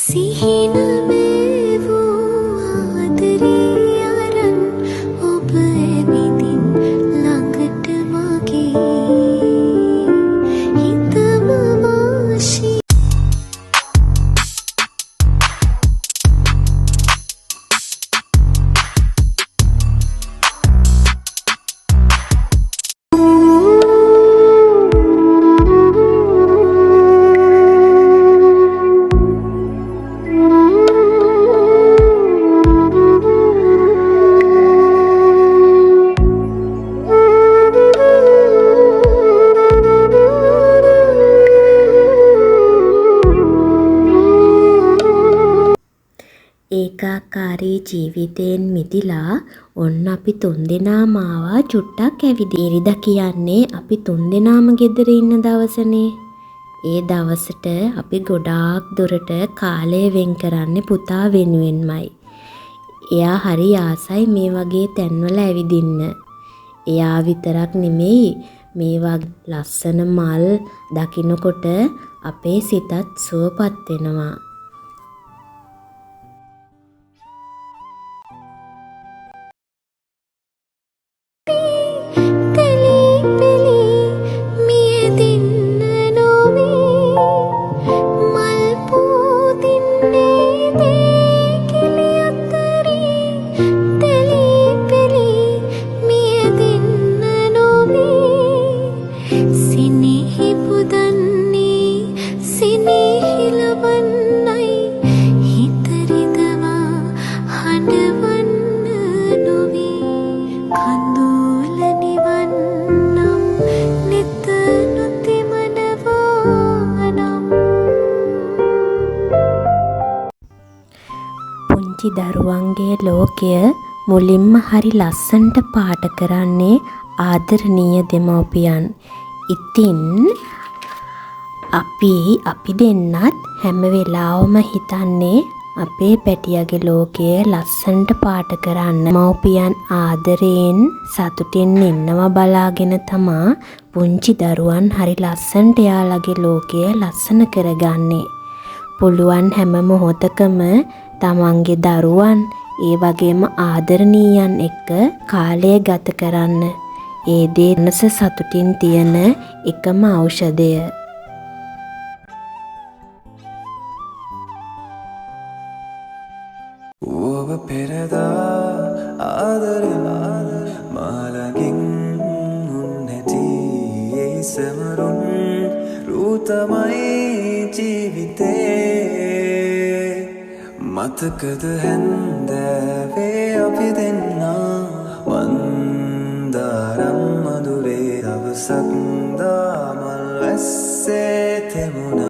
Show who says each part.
Speaker 1: සිහින වේවූ ආදරේ අරන් ඔබ ඇවිදින් ළඟට මගේ හිතම වාසි ඒකාකාරී ජීවිතයෙන් මිදිලා ඔන්න අපි තුන්දෙනාම ආවා චුට්ටක් ඇවිදින්න. ඉරිදා කියන්නේ අපි තුන්දෙනාම ගෙදර ඉන්න දවසනේ. ඒ දවසට අපි ගොඩාක් දුරට කාලය වෙන් කරන්නේ පුතා වෙනුවෙන්මයි. එයා හරි ආසයි මේ වගේ තැන්වල ඇවිදින්න. එයා විතරක් නෙමෙයි මේ වගේ ලස්සන මල් දකින්නකොට අපේ සිතත් සුවපත් වෙනවා. පුංචි දරුවන්ගේ ලෝකය මුලින්ම හරි ලස්සනට පාට කරන්නේ ආදරණීය දෙමව්පියන්. ඉතින් අපි දෙන්නත් හැම වෙලාවම හිතන්නේ අපේ පැටියාගේ ලෝකය ලස්සනට පාට කරන්න. මව්පියන් ආදරයෙන් සතුටින් ඉන්නවා බලාගෙන තමා පුංචි දරුවන් හරි ලස්සනට එයාලගේ ලෝකය ලස්සන කරගන්නේ. පුළුවන් හැම මොහොතකම තමන්ගේ දරුවන් ඒ වගේම ආදරණීයන් එක්ක කාලය ගත කරන්න. ඒ දේ මනස සතුටින් තියෙන එකම ඖෂධය.
Speaker 2: ඔබ පෙරදා ආදරෙන් මාලකින් නැති ඒ සමරුන් රුතමයි ජීවිතේ මතකද හැන්දෑවේ අපි දෙන්නා වන්දාරම් මధుරේ දවසක් දාමල් වැස්සේ තෙමුණා